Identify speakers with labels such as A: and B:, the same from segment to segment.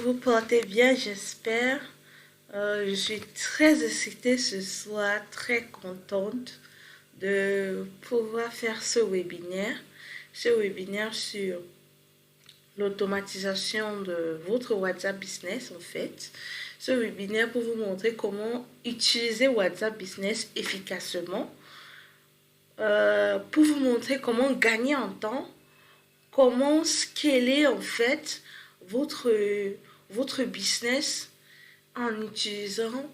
A: vous portez bien, j'espère. Je suis très excitée ce soir, très contente de pouvoir faire ce webinaire sur l'automatisation de votre WhatsApp Business en fait. Ce webinaire pour vous montrer comment utiliser WhatsApp Business efficacement, pour vous montrer comment gagner en temps, comment scaler en fait votre, votre business en utilisant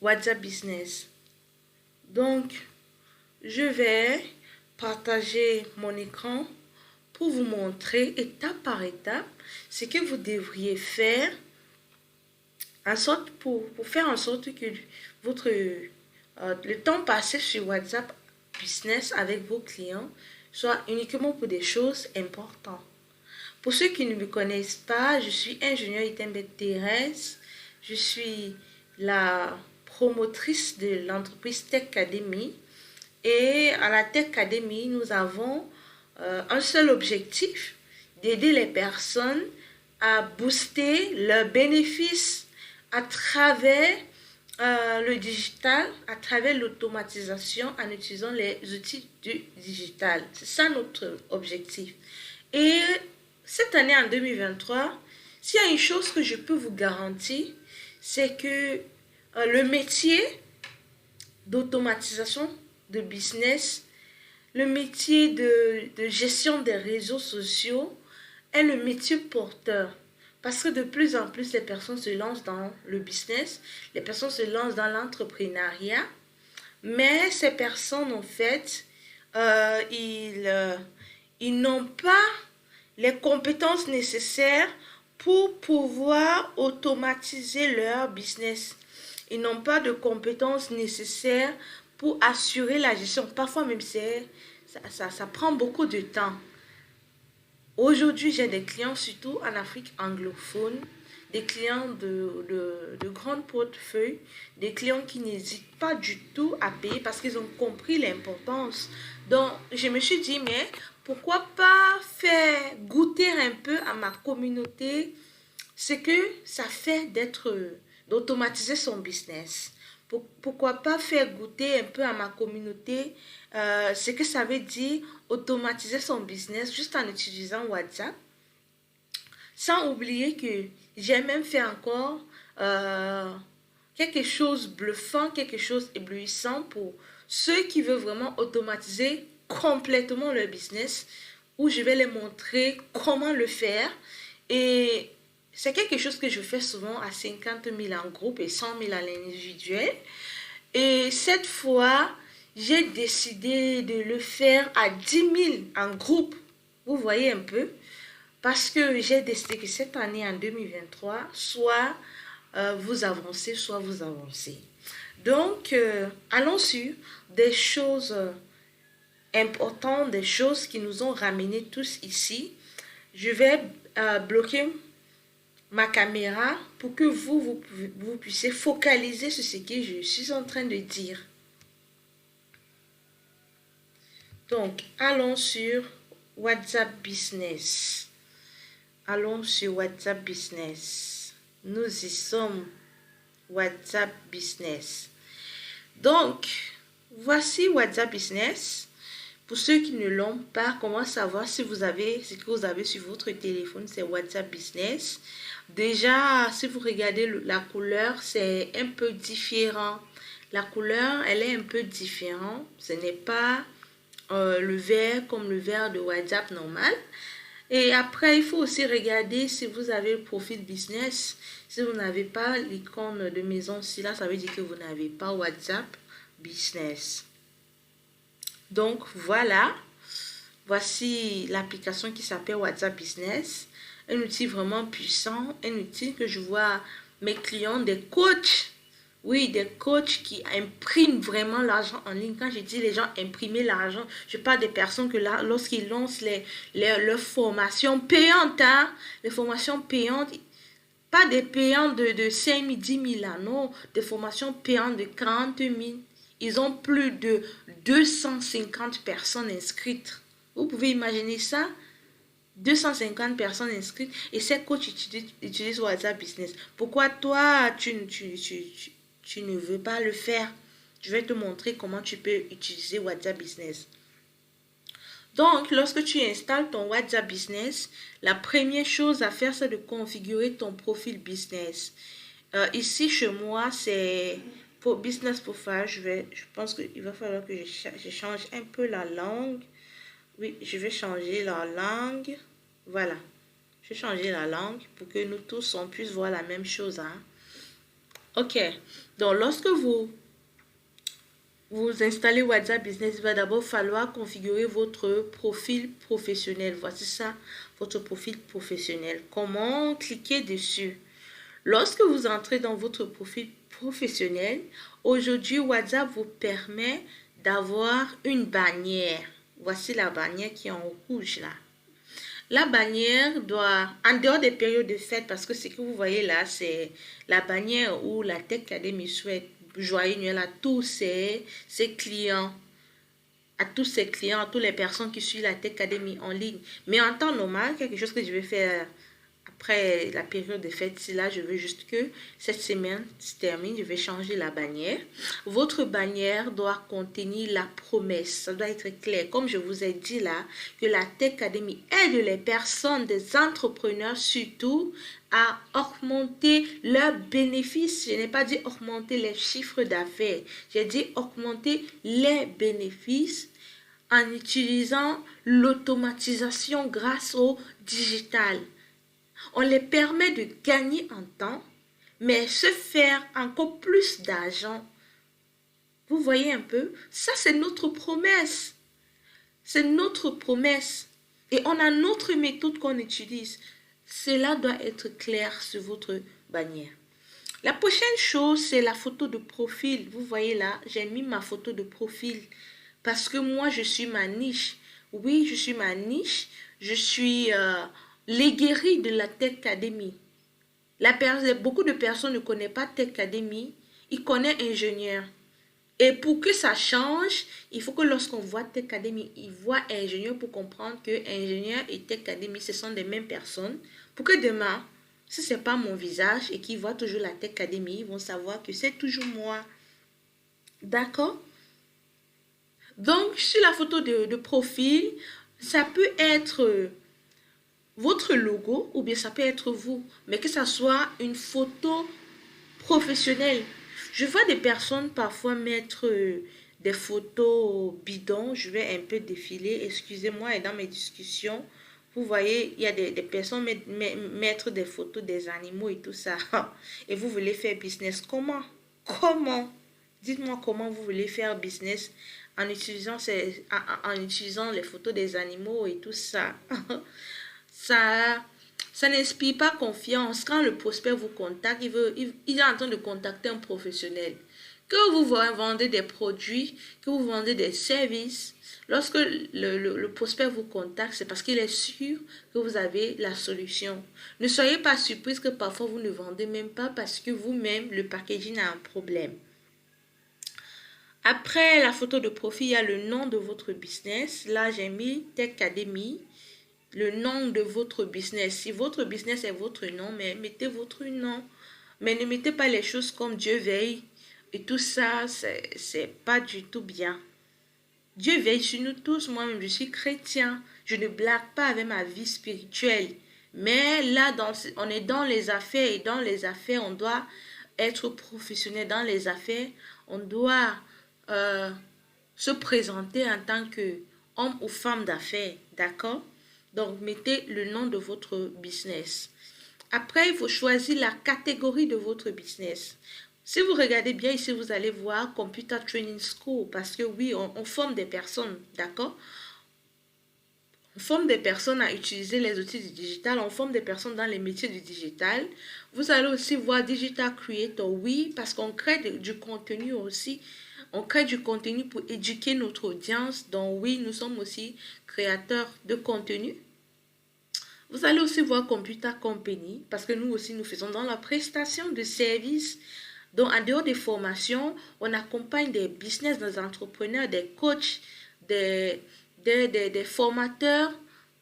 A: WhatsApp Business. Donc, je vais partager mon écran pour vous montrer étape par étape ce que vous devriez faire pour faire en sorte que le temps passé sur WhatsApp Business avec vos clients soit uniquement pour des choses importantes. Pour ceux qui ne me connaissent pas, je suis ingénieure Itembe Thérèse. Je suis la promotrice de l'entreprise Tech Academy. Et à la Tech Academy, nous avons un seul objectif, d'aider les personnes à booster leurs bénéfices à travers le digital, à travers l'automatisation en utilisant les outils du digital. C'est ça notre objectif. Et cette année en 2023, s'il y a une chose que je peux vous garantir, c'est que le métier d'automatisation de business, le métier de gestion des réseaux sociaux est le métier porteur. Parce que de plus en plus, les personnes se lancent dans le business, les personnes se lancent dans l'entrepreneuriat, mais ces personnes, en fait, ils n'ont pas les compétences nécessaires pour pouvoir automatiser leur business. Ils n'ont pas de compétences nécessaires pour assurer la gestion. Parfois même, ça prend beaucoup de temps. Aujourd'hui, j'ai des clients, surtout en Afrique anglophone, des clients de grands portefeuilles, des clients qui n'hésitent pas du tout à payer parce qu'ils ont compris l'importance. Donc, je me suis dit, mais pourquoi pas faire goûter un peu à ma communauté ce que ça fait d'automatiser son business. Pourquoi pas faire goûter un peu à ma communauté ce que ça veut dire automatiser son business juste en utilisant WhatsApp. Sans oublier que j'ai même fait encore quelque chose de bluffant, quelque chose d'éblouissant pour ceux qui veulent vraiment automatiser complètement leur business, où je vais les montrer comment le faire. Et c'est quelque chose que je fais souvent à 50 000 en groupe et 100 000 à l'individuel. Et cette fois, j'ai décidé de le faire à 10 000 en groupe. Vous voyez un peu. Parce que j'ai décidé que cette année, en 2023, soit vous avancez, soit vous avancez. Donc, allons sur des choses importantes, des choses qui nous ont ramenés tous ici. Je vais bloquer ma caméra pour que vous puissiez focaliser sur ce que je suis en train de dire. Donc, allons sur WhatsApp Business. Allons sur WhatsApp Business. Nous y sommes. WhatsApp Business. Donc, voici WhatsApp Business. Pour ceux qui ne l'ont pas, comment savoir si vous avez ce que vous avez sur votre téléphone, c'est WhatsApp Business. Déjà, si vous regardez la couleur, c'est un peu différent. La couleur, elle est un peu différente. Ce n'est pas le vert comme le vert de WhatsApp normal. Et après, il faut aussi regarder si vous avez le profil business. Si vous n'avez pas l'icône de maison, si là, ça veut dire que vous n'avez pas WhatsApp Business. Donc, voilà. Voici l'application qui s'appelle WhatsApp Business. Un outil vraiment puissant. Un outil que je vois mes clients, des coachs. Oui, des coachs qui impriment vraiment l'argent en ligne. Quand je dis les gens imprimer l'argent, je parle des personnes que là, lorsqu'ils lancent leurs formations payantes, hein, les formations payantes, pas des payantes de 5 000, 10 000, là, non, des formations payantes de 40 000. Ils ont plus de 250 personnes inscrites. Vous pouvez imaginer ça? 250 personnes inscrites et ces coachs utilisent WhatsApp Business. Pourquoi toi, tu ne veux pas le faire? Je vais te montrer comment tu peux utiliser WhatsApp Business. Donc, lorsque tu installes ton WhatsApp Business, la première chose à faire, c'est de configurer ton profil business. Ici, chez moi, c'est pour Business Profile. Je pense qu'il va falloir que je change un peu la langue. Oui, je vais changer la langue. Voilà. Je vais changer la langue pour que nous tous, on puisse voir la même chose. Hein. OK. Donc, lorsque vous installez WhatsApp Business, il va d'abord falloir configurer votre profil professionnel. Voici ça, votre profil professionnel. Comment cliquer dessus? Lorsque vous entrez dans votre profil professionnel, aujourd'hui, WhatsApp vous permet d'avoir une bannière. Voici la bannière qui est en rouge là. La bannière doit, en dehors des périodes de fête, parce que ce que vous voyez là, c'est la bannière où la Tech Academy souhaite joyeux Noël à tous ses clients, à tous ses clients, à toutes les personnes qui suivent la Tech Academy en ligne. Mais en temps normal, quelque chose que je vais faire après la période de fête, si là je veux juste que cette semaine se termine, je vais changer la bannière. Votre bannière doit contenir la promesse, ça doit être clair. Comme je vous ai dit là, que la Tech Academy aide les personnes, des entrepreneurs surtout, à augmenter leurs bénéfices. Je n'ai pas dit augmenter les chiffres d'affaires, j'ai dit augmenter les bénéfices en utilisant l'automatisation grâce au digital. On les permet de gagner en temps, mais se faire encore plus d'argent. Vous voyez un peu? Ça, c'est notre promesse. C'est notre promesse. Et on a notre méthode qu'on utilise. Cela doit être clair sur votre bannière. La prochaine chose, c'est la photo de profil. Vous voyez là, j'ai mis ma photo de profil parce que moi, je suis ma niche. Oui, je suis ma niche. Je suis l'égérie de la Tech Academy. Beaucoup de personnes ne connaissent pas Tech Academy. Ils connaissent ingénieur. Et pour que ça change, il faut que lorsqu'on voit Tech Academy, ils voient ingénieur pour comprendre que ingénieur et Tech Academy, ce sont des mêmes personnes. Pour que demain, si ce n'est pas mon visage et qu'ils voient toujours la Tech Academy, ils vont savoir que c'est toujours moi. D'accord? Donc, sur la photo de profil, ça peut être votre logo ou bien ça peut être vous. Mais que ça soit une photo professionnelle. Je vois des personnes parfois mettre des photos bidons. Je vais un peu défiler, excusez-moi, et dans mes discussions, vous voyez, il y a des personnes mettre des photos des animaux et tout ça. Et vous voulez faire business. Comment? Comment? Dites-moi comment vous voulez faire business en utilisant les photos des animaux et tout ça. Ça n'inspire pas confiance. Quand le prospect vous contacte, il est en train de contacter un professionnel. Que vous vendez des produits, que vous vendez des services, lorsque le prospect vous contacte, c'est parce qu'il est sûr que vous avez la solution. Ne soyez pas surprise que parfois vous ne vendez même pas parce que vous-même, le packaging a un problème. Après la photo de profil, il y a le nom de votre business. Là, j'ai mis Tech Academy. Le nom de votre business. Si votre business est votre nom, mais mettez votre nom. Mais ne mettez pas les choses comme Dieu veille. Et tout ça, c'est pas du tout bien. Dieu veille sur nous tous. Moi-même, je suis chrétien. Je ne blague pas avec ma vie spirituelle. Mais là, on est dans les affaires. Et dans les affaires, on doit être professionnel. Dans les affaires, on doit se présenter en tant qu'homme ou femme d'affaires. D'accord? Donc, mettez le nom de votre business. Après, il faut choisir la catégorie de votre business. Si vous regardez bien ici, vous allez voir Computer Training School. Parce que oui, on forme des personnes, d'accord? On forme des personnes à utiliser les outils du digital. On forme des personnes dans les métiers du digital. Vous allez aussi voir Digital Creator, oui, parce qu'on crée du contenu aussi. On crée du contenu pour éduquer notre audience. Donc oui, nous sommes aussi créateurs de contenu. Vous allez aussi voir Computer Company parce que nous aussi, nous faisons dans la prestation de services. Donc, en dehors des formations, on accompagne des business, des entrepreneurs, des coachs, des formateurs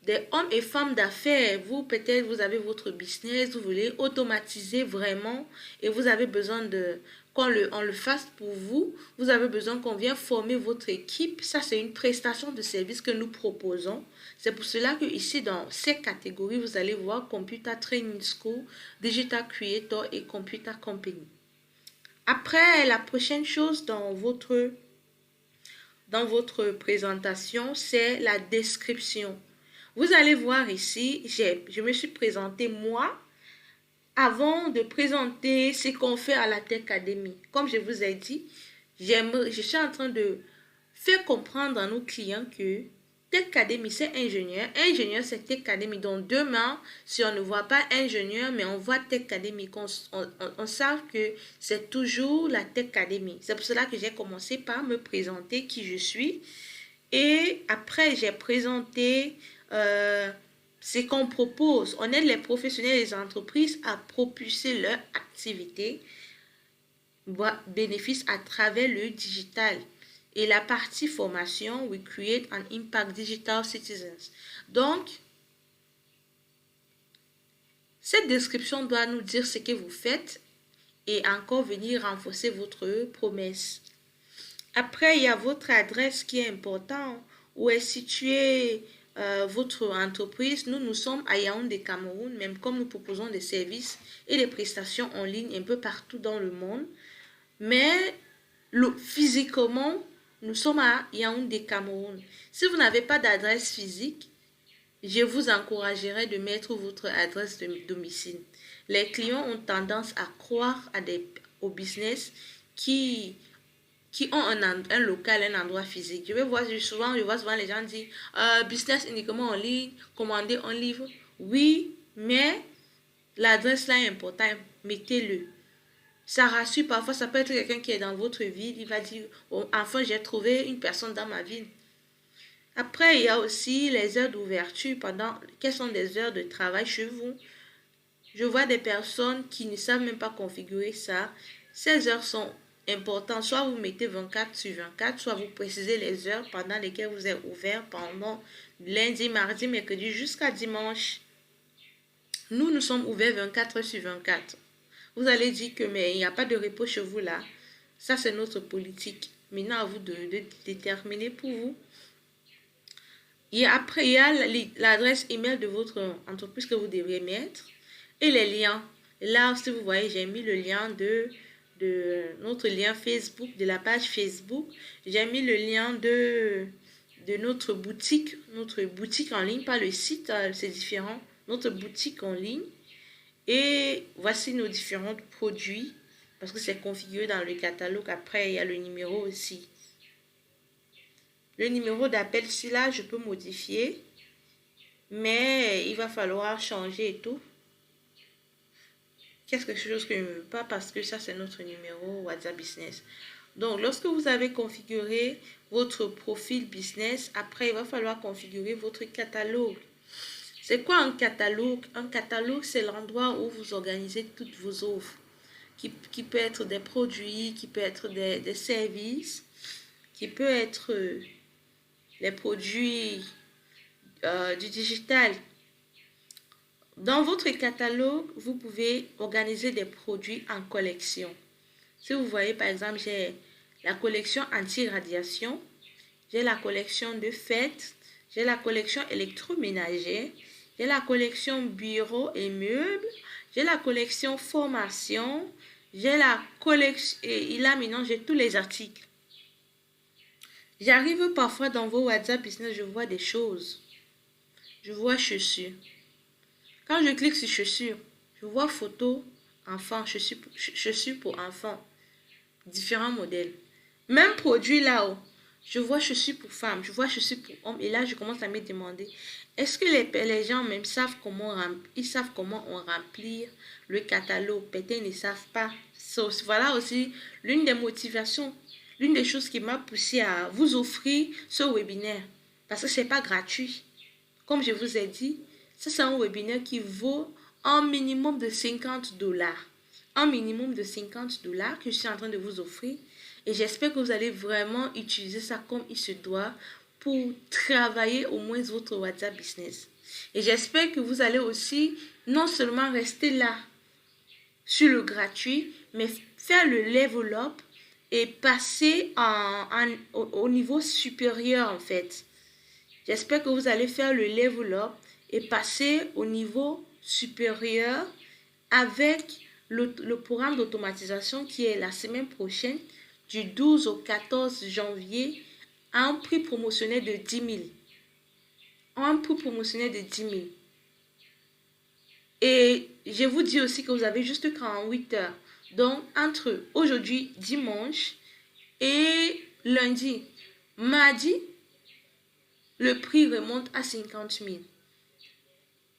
A: des hommes et femmes d'affaires. Vous, peut-être, vous avez votre business, vous voulez automatiser vraiment et vous avez besoin de on le fasse pour vous. Vous avez besoin qu'on vienne former votre équipe. Ça, c'est une prestation de service que nous proposons. C'est pour cela que ici, dans ces catégories, vous allez voir Computer Training School, Digital Creator et Computer Company. Après, la prochaine chose dans votre présentation, c'est la description. Vous allez voir ici, je me suis présentée moi avant de présenter ce qu'on fait à la Tech Academy. Comme je vous ai dit, je suis en train de faire comprendre à nos clients que Tech Academy, c'est ingénieur. Ingénieur, c'est Tech Academy. Donc, demain, si on ne voit pas ingénieur, mais on voit Tech Academy, on sait que c'est toujours la Tech Academy. C'est pour cela que j'ai commencé par me présenter qui je suis. Et après, j'ai présenté ce qu'on propose. On aide les professionnels et les entreprises à propulser leur activité, bénéfice à travers le digital. Et la partie formation, we create an impact digital citizens. Donc, cette description doit nous dire ce que vous faites et encore venir renforcer votre promesse. Après, il y a votre adresse qui est importante. Où est située votre entreprise? Nous sommes à Yaoundé, Cameroun, même comme nous proposons des services et des prestations en ligne un peu partout dans le monde. Mais physiquement, nous sommes à Yaoundé, Cameroun. Si vous n'avez pas d'adresse physique, je vous encouragerai de mettre votre adresse de domicile. Les clients ont tendance à croire au business qui ont un local, un endroit physique. Je vois souvent les gens dire business uniquement en ligne, commander en livre. Oui, mais l'adresse là est importante. Mettez-le. Ça rassure parfois. Ça peut être quelqu'un qui est dans votre ville. Il va dire enfin, j'ai trouvé une personne dans ma ville. Après, il y a aussi les heures d'ouverture. Quelles sont les heures de travail chez vous? Je vois des personnes qui ne savent même pas configurer ça. Ces heures sont important, soit vous mettez 24/24, soit vous précisez les heures pendant lesquelles vous êtes ouvert pendant lundi, mardi, mercredi jusqu'à dimanche. Nous sommes ouverts 24/24. Vous allez dire que mais il n'y a pas de repos chez vous là. Ça, c'est notre politique. Maintenant, à vous de déterminer pour vous. Et après, il y a l'adresse email de votre entreprise que vous devriez mettre et les liens. Là, si vous voyez, j'ai mis le lien de notre lien Facebook, de la page Facebook. J'ai mis le lien de notre boutique en ligne, pas le site, c'est différent, notre boutique en ligne. Et voici nos différents produits, parce que c'est configuré dans le catalogue. Après, il y a le numéro aussi. Le numéro d'appel, celui-là, je peux modifier, mais il va falloir changer et tout. Quelque chose que je ne veux pas parce que ça, c'est notre numéro WhatsApp Business. Donc, lorsque vous avez configuré votre profil business, après, il va falloir configurer votre catalogue. C'est quoi un catalogue? Un catalogue, c'est l'endroit où vous organisez toutes vos offres, qui peut être des produits, qui peut être des services, qui peut être les produits du digital. Dans votre catalogue, vous pouvez organiser des produits en collection. Si vous voyez, par exemple, j'ai la collection anti-radiation, j'ai la collection de fêtes, j'ai la collection électroménager, j'ai la collection bureau et meubles, j'ai la collection formation, j'ai la collection, et là maintenant j'ai tous les articles. J'arrive parfois dans vos WhatsApp Business, je vois des choses. Je vois chaussures. Quand je clique sur chaussures, je vois photos, enfants, chaussures pour enfants, différents modèles. Même produit là-haut, je vois chaussures pour femmes, je vois chaussures pour hommes. Et là, je commence à me demander, est-ce que les gens même savent comment on remplit le catalogue? Peut-être ils ne savent pas. Voilà aussi l'une des motivations, l'une des choses qui m'a poussé à vous offrir ce webinaire. Parce que ce n'est pas gratuit. Comme je vous ai dit, ça, c'est un webinaire qui vaut un minimum de $50. Un minimum de $50 que je suis en train de vous offrir. Et j'espère que vous allez vraiment utiliser ça comme il se doit pour travailler au moins votre WhatsApp Business. Et j'espère que vous allez aussi non seulement rester là sur le gratuit, mais faire le level up et passer au niveau supérieur en fait. J'espère que vous allez faire le level up et passer au niveau supérieur avec le programme d'automatisation qui est la semaine prochaine du 12 au 14 janvier à un prix promotionnel de 10 000. Un prix promotionnel de 10 000. Et je vous dis aussi que vous avez juste 48 heures. Donc, entre aujourd'hui, dimanche, et lundi, mardi, le prix remonte à 50 000.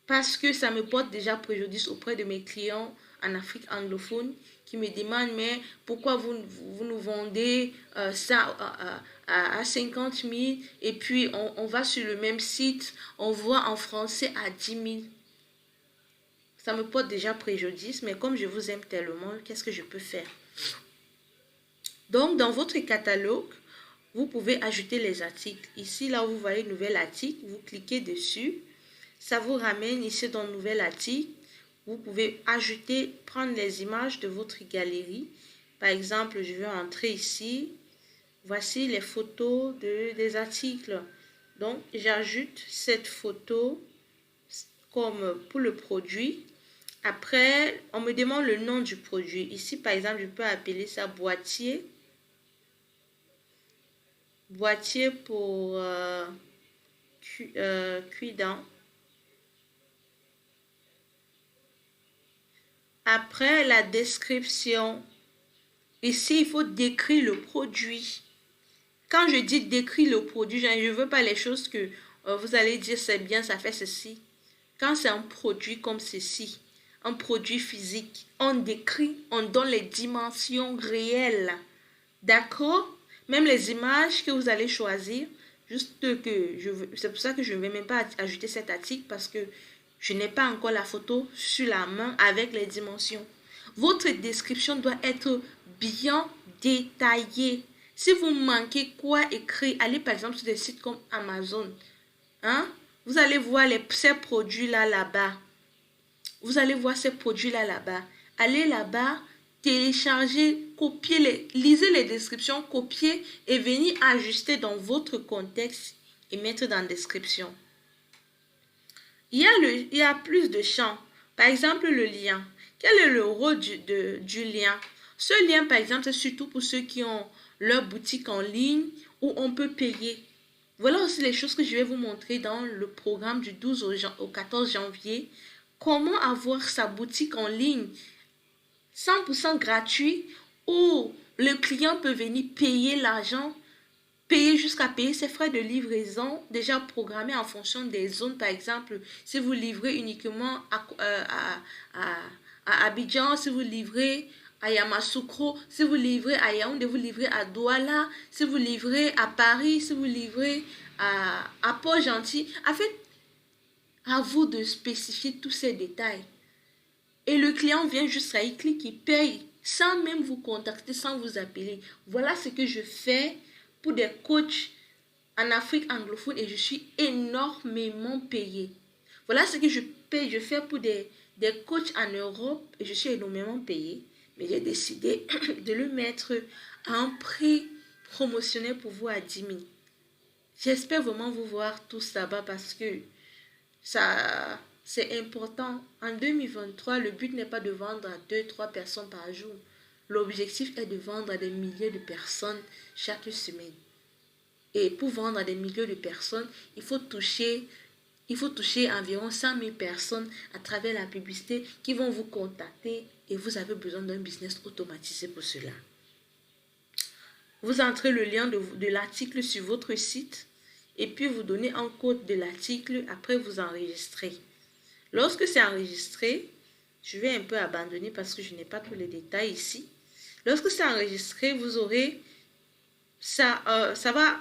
A: Parce que ça me porte déjà préjudice auprès de mes clients en Afrique anglophone qui me demandent, mais pourquoi vous nous vendez ça à 50 000 et puis on va sur le même site, on voit en français à 10 000. Ça me porte déjà préjudice, mais comme je vous aime tellement, qu'est-ce que je peux faire? Donc, dans votre catalogue, vous pouvez ajouter les articles. Ici, là où vous voyez nouvel article, vous cliquez dessus. Ça vous ramène ici dans nouvel article. Vous pouvez ajouter, prendre les images de votre galerie. Par exemple, je vais entrer ici. Voici les photos des articles. Donc, j'ajoute cette photo comme pour le produit. Après, on me demande le nom du produit. Ici, par exemple, je peux appeler ça boîtier. Boîtier pour cuidant. Après, la description. Ici, il faut décrire le produit. Quand je dis décrire le produit, je ne veux pas les choses que vous allez dire c'est bien, ça fait ceci. Quand c'est un produit comme ceci, un produit physique, on décrit, on donne les dimensions réelles. D'accord? Même les images que vous allez choisir, juste que c'est pour ça que je ne vais même pas ajouter cet article parce que je n'ai pas encore la photo sur la main avec les dimensions. Votre description doit être bien détaillée. Si vous manquez quoi écrire, allez par exemple sur des sites comme Amazon. Hein? Vous allez voir ces produits-là là-bas. Vous allez voir ces produits-là là-bas. Allez là-bas, téléchargez, copiez, lisez les descriptions, copiez et venez ajuster dans votre contexte et mettre dans la description. Il y a plus de champs. Par exemple, le lien. Quel est le rôle du lien? Ce lien, par exemple, c'est surtout pour ceux qui ont leur boutique en ligne où on peut payer. Voilà aussi les choses que je vais vous montrer dans le programme du 12 au 14 janvier. Comment avoir sa boutique en ligne 100% gratuit où le client peut venir payer l'argent, payer jusqu'à payer ses frais de livraison déjà programmés en fonction des zones. Par exemple, si vous livrez uniquement à Abidjan, si vous livrez à Yamoussoukro, si vous livrez à Yaoundé, vous livrez à Douala, si vous livrez à Paris, si vous livrez à Port-Gentil. En fait, à vous de spécifier tous ces détails. Et le client vient juste là, il clique, il paye, sans même vous contacter, sans vous appeler. Voilà ce que je fais pour des coachs en Afrique anglophone et je suis énormément payée. Voilà ce que je fais pour des coachs en Europe et je suis énormément payée. Mais j'ai décidé de le mettre à un prix promotionnel pour vous à 10 000. J'espère vraiment vous voir tous là-bas parce que ça, c'est important. En 2023, le but n'est pas de vendre à 2-3 personnes par jour. L'objectif est de vendre à des milliers de personnes chaque semaine. Et pour vendre à des milliers de personnes, il faut toucher environ 100 000 personnes à travers la publicité qui vont vous contacter et vous avez besoin d'un business automatisé pour cela. Vous entrez le lien de l'article sur votre site et puis vous donnez un code de l'article, après vous enregistrez. Lorsque c'est enregistré, je vais un peu abandonner parce que je n'ai pas tous les détails ici. Lorsque c'est enregistré, vous aurez, ça va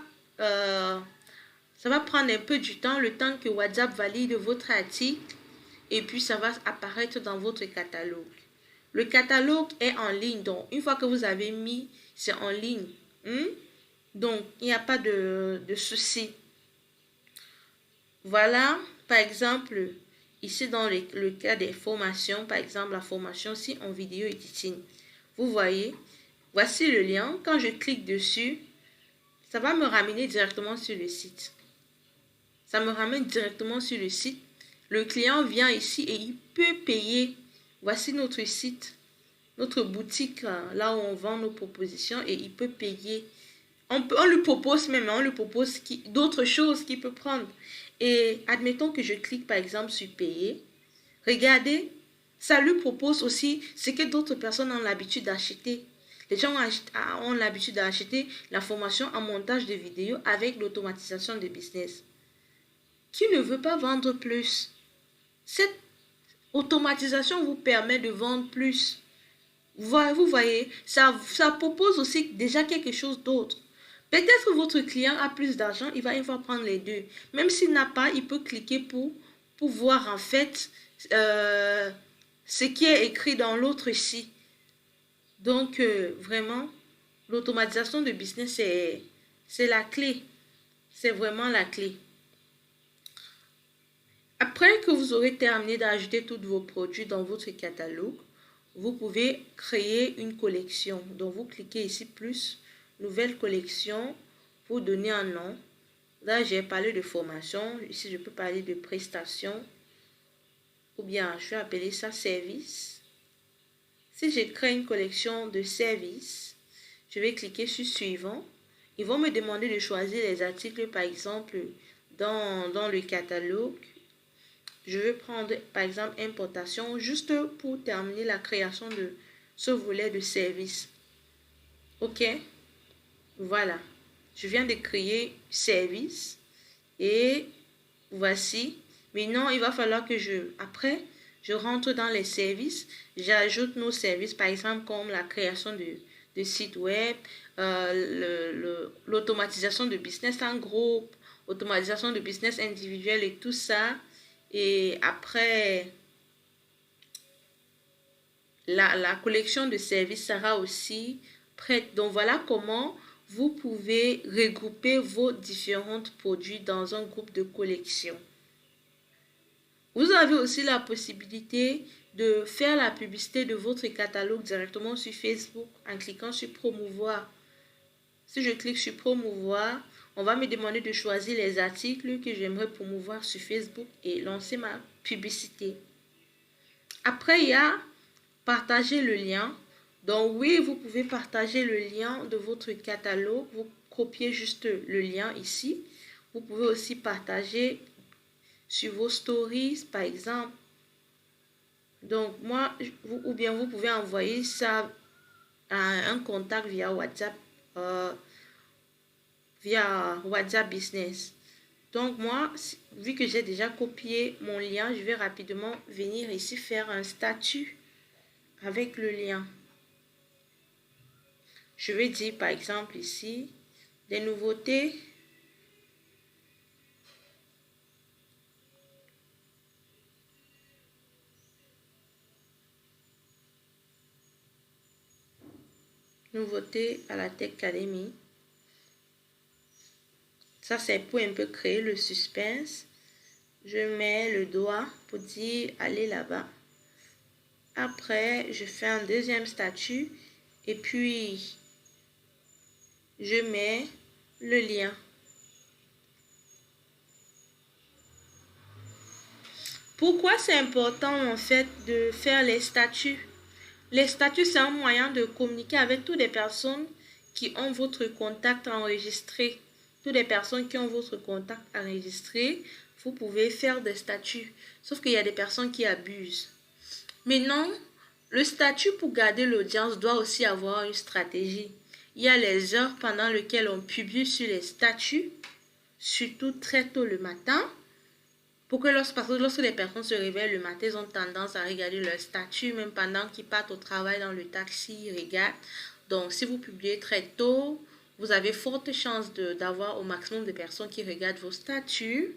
A: prendre un peu du temps, le temps que WhatsApp valide votre article et puis ça va apparaître dans votre catalogue. Le catalogue est en ligne, donc une fois que vous avez mis, c'est en ligne. Donc, il n'y a pas de souci. Voilà, Par exemple, ici dans le cas des formations, par exemple la formation aussi en vidéo editing, vous voyez, voici le lien. Quand je clique dessus, ça va me ramener directement sur le site. Ça me ramène directement sur le site. Le client vient ici et il peut payer. Voici notre site, notre boutique, là où on vend nos propositions, et il peut payer. On lui propose même, on lui propose d'autres choses qu'il peut prendre. Et admettons que je clique par exemple sur payer. Regardez, ça lui propose aussi ce que d'autres personnes ont l'habitude d'acheter. Les gens ont l'habitude d'acheter la formation en montage de vidéos avec l'automatisation de business. Qui ne veut pas vendre plus? Cette automatisation vous permet de vendre plus. Vous voyez, ça propose aussi déjà quelque chose d'autre. Peut-être que votre client a plus d'argent, il va prendre les deux. Même s'il n'a pas, il peut cliquer pour voir en fait ce qui est écrit dans l'autre ici. Donc, vraiment, l'automatisation de business, c'est la clé. C'est vraiment la clé. Après que vous aurez terminé d'ajouter tous vos produits dans votre catalogue, vous pouvez créer une collection. Donc, vous cliquez ici plus, nouvelle collection, vous donnez un nom. Là, j'ai parlé de formation. Ici, je peux parler de prestations. Ou bien, je vais appeler ça service. Si je crée une collection de services, je vais cliquer sur suivant. Ils vont me demander de choisir les articles, par exemple, dans le catalogue. Je vais prendre, par exemple, importation, juste pour terminer la création de ce volet de service. OK? Voilà. Je viens de créer service. Et voici. Maintenant, il va falloir que après, je rentre dans les services. J'ajoute nos services, par exemple, comme la création de sites web, l'automatisation de business en groupe, automatisation de business individuel et tout ça. Et après, la collection de services sera aussi prête. Donc, voilà comment vous pouvez regrouper vos différents produits dans un groupe de collection. Vous avez aussi la possibilité de faire la publicité de votre catalogue directement sur Facebook en cliquant sur promouvoir. Si je clique sur promouvoir, on va me demander de choisir les articles que j'aimerais promouvoir sur Facebook et lancer ma publicité. Après, il y a partager le lien. Donc oui, vous pouvez partager le lien de votre catalogue. Vous copiez juste le lien ici. Vous pouvez aussi partager sur vos stories, par exemple. Donc moi, ou bien vous pouvez envoyer ça à un contact via WhatsApp, Business. Donc moi, vu que j'ai déjà copié mon lien, je vais rapidement venir ici faire un statut avec le lien. Je vais dire par exemple ici, des nouveautés. Nouveautés à la Tech Academy. Ça, c'est pour un peu créer le suspense. Je mets le doigt pour dire allez là-bas. Après, je fais un deuxième statut et puis je mets le lien. Pourquoi c'est important en fait de faire les statuts? Les statuts, c'est un moyen de communiquer avec toutes les personnes qui ont votre contact enregistré. Toutes les personnes qui ont votre contact enregistré, vous pouvez faire des statuts. Sauf qu'il y a des personnes qui abusent. Maintenant, le statut pour garder l'audience doit aussi avoir une stratégie. Il y a les heures pendant lesquelles on publie sur les statuts, surtout très tôt le matin. Pour que lorsque les personnes se réveillent le matin, ils ont tendance à regarder leur statut, même pendant qu'ils partent au travail dans le taxi, ils regardent. Donc, si vous publiez très tôt, vous avez forte chance d'avoir au maximum de personnes qui regardent vos statuts.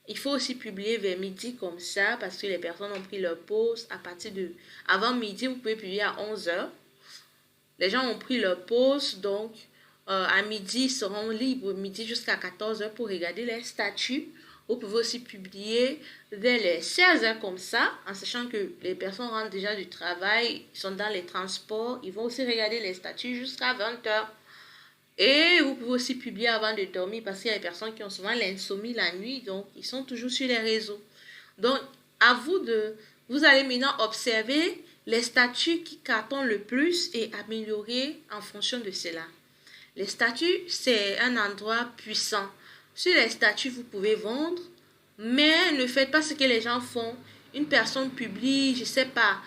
A: Il faut aussi publier vers midi comme ça, parce que les personnes ont pris leur pause à partir de... Avant midi, vous pouvez publier à 11 h. Les gens ont pris leur pause, donc à midi, ils seront libres, midi jusqu'à 14 h pour regarder les statuts. Vous pouvez aussi publier vers les 16 heures comme ça, en sachant que les personnes rentrent déjà du travail, ils sont dans les transports, ils vont aussi regarder les statuts jusqu'à 20 heures. Et vous pouvez aussi publier avant de dormir parce qu'il y a des personnes qui ont souvent l'insomnie la nuit, donc ils sont toujours sur les réseaux. Donc, à vous de... Vous allez maintenant observer les statuts qui cartonnent le plus et améliorer en fonction de cela. Les statuts, c'est un endroit puissant. Sur les statuts, vous pouvez vendre, mais ne faites pas ce que les gens font. Une personne publie, je ne sais pas,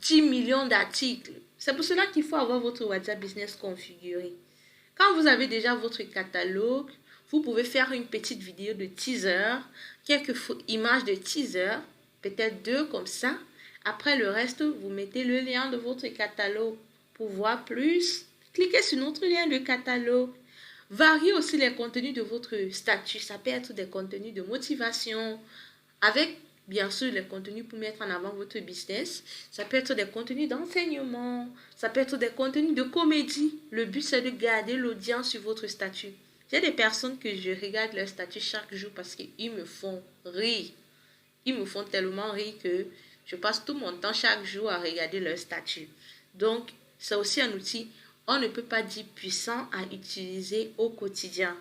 A: 10 millions d'articles. C'est pour cela qu'il faut avoir votre WhatsApp Business configuré. Quand vous avez déjà votre catalogue, vous pouvez faire une petite vidéo de teaser, quelques images de teaser, peut-être 2 comme ça. Après le reste, vous mettez le lien de votre catalogue pour voir plus. Cliquez sur notre lien de catalogue. Variez aussi les contenus de votre statut. Ça peut être des contenus de motivation, avec bien sûr les contenus pour mettre en avant votre business. Ça peut être des contenus d'enseignement. Ça peut être des contenus de comédie. Le but, c'est de garder l'audience sur votre statut. J'ai des personnes que je regarde leur statut chaque jour parce qu'ils me font rire. Ils me font tellement rire que je passe tout mon temps chaque jour à regarder leur statut. Donc, c'est aussi un outil, on ne peut pas dire puissant, à utiliser au quotidien.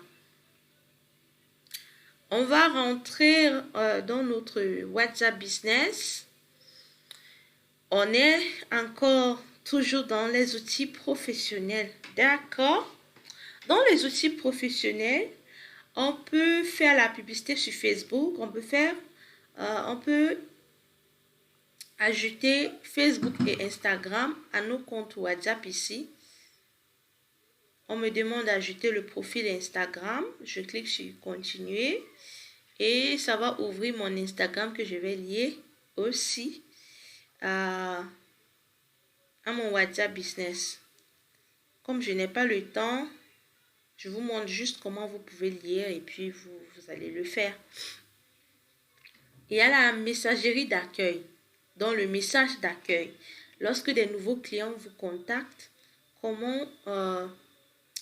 A: On va rentrer dans notre WhatsApp Business. On est encore toujours dans les outils professionnels. D'accord? Dans les outils professionnels, on peut faire la publicité sur Facebook. On peut ajouter Facebook et Instagram à nos comptes WhatsApp ici. On me demande d'ajouter le profil Instagram. Je clique sur continuer et ça va ouvrir mon Instagram que je vais lier aussi à mon WhatsApp Business. Comme je n'ai pas le temps, je vous montre juste comment vous pouvez lire et puis vous allez le faire. Il y a la messagerie d'accueil. Dans le message d'accueil, lorsque des nouveaux clients vous contactent, comment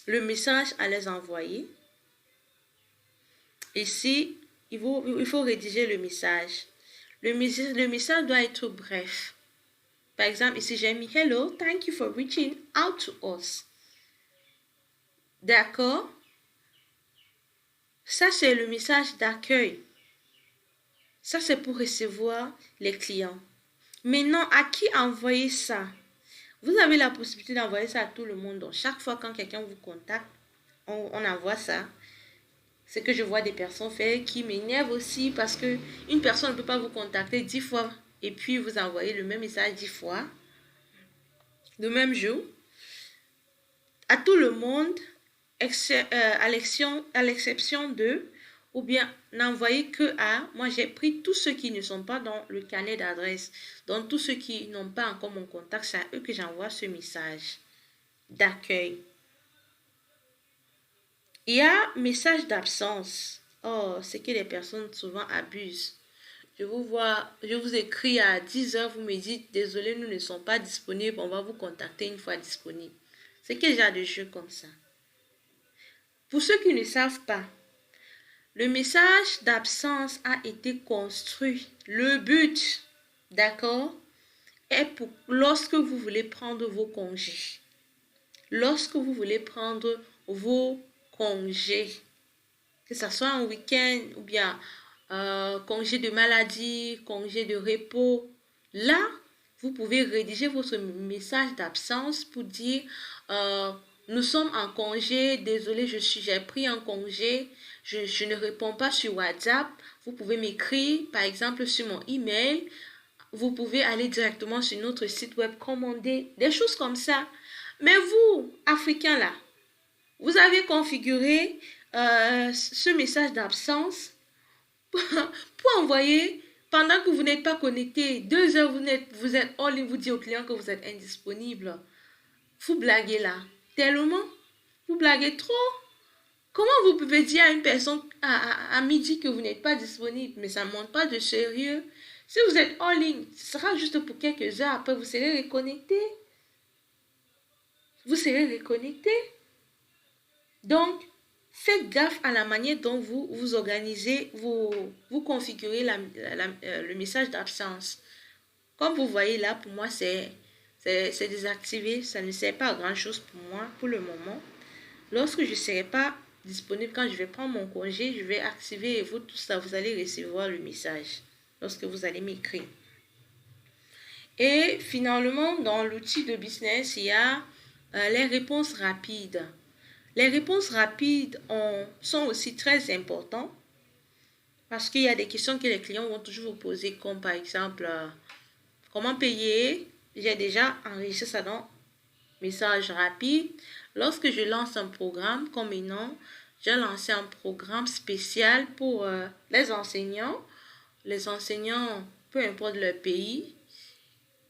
A: le message à les envoyer. Ici, il faut rédiger le message. Le message doit être bref. Par exemple, ici, j'ai mis « Hello, thank you for reaching out to us ». D'accord? Ça, c'est le message d'accueil. Ça, c'est pour recevoir les clients. Maintenant, à qui envoyer ça? Vous avez la possibilité d'envoyer ça à tout le monde. Donc, chaque fois quand quelqu'un vous contacte, on envoie ça. Ce que je vois des personnes faire qui m'énerve aussi parce que une personne ne peut pas vous contacter 10 fois et puis vous envoyer le même message 10 fois, le même jour. À tout le monde, à l'exception de, ou bien n'envoyez que à, moi j'ai pris tous ceux qui ne sont pas dans le carnet d'adresse, donc tous ceux qui n'ont pas encore mon contact, c'est à eux que j'envoie ce message d'accueil. Il y a message d'absence. Oh, c'est que les personnes souvent abusent. Je vous écris à 10 heures, vous me dites, désolé, nous ne sommes pas disponibles, on va vous contacter une fois disponible. C'est quel genre de jeu comme ça? Pour ceux qui ne savent pas, le message d'absence a été construit. Le but, d'accord, est pour lorsque vous voulez prendre vos congés. Lorsque vous voulez prendre vos congés, que ce soit un week-end ou bien congé de maladie, congé de repos, là, vous pouvez rédiger votre message d'absence pour dire nous sommes en congé, désolé, j'ai pris un congé, je ne réponds pas sur WhatsApp. Vous pouvez m'écrire, par exemple, sur mon email. Vous pouvez aller directement sur notre site web, commander, des choses comme ça. Mais vous, Africains là, vous avez configuré ce message d'absence pour envoyer pendant que vous n'êtes pas connecté. 2 heures, vous êtes en ligne, vous dites au client que vous êtes indisponible. Vous blaguez là. Tellement. Vous blaguez trop. Comment vous pouvez dire à une personne à midi que vous n'êtes pas disponible? Mais ça ne montre pas de sérieux. Si vous êtes en ligne, ce sera juste pour quelques heures. Après, vous serez reconnecté. Vous serez reconnecté. Donc, Faites gaffe à la manière dont vous organisez, vous configurez le message d'absence. Comme vous voyez là, pour moi, c'est désactivé. Ça ne sert pas à grand-chose pour moi pour le moment. Lorsque je ne serai pas disponible, quand je vais prendre mon congé, je vais activer et vous, tout ça, vous allez recevoir le message lorsque vous allez m'écrire. Et finalement, dans l'outil de business, il y a les réponses rapides. Les réponses rapides sont aussi très importantes parce qu'il y a des questions que les clients vont toujours vous poser, comme par exemple, comment payer? J'ai déjà enregistré ça dans message rapide. Lorsque je lance un programme, comme maintenant, j'ai lancé un programme spécial pour les enseignants. Les enseignants, peu importe leur pays,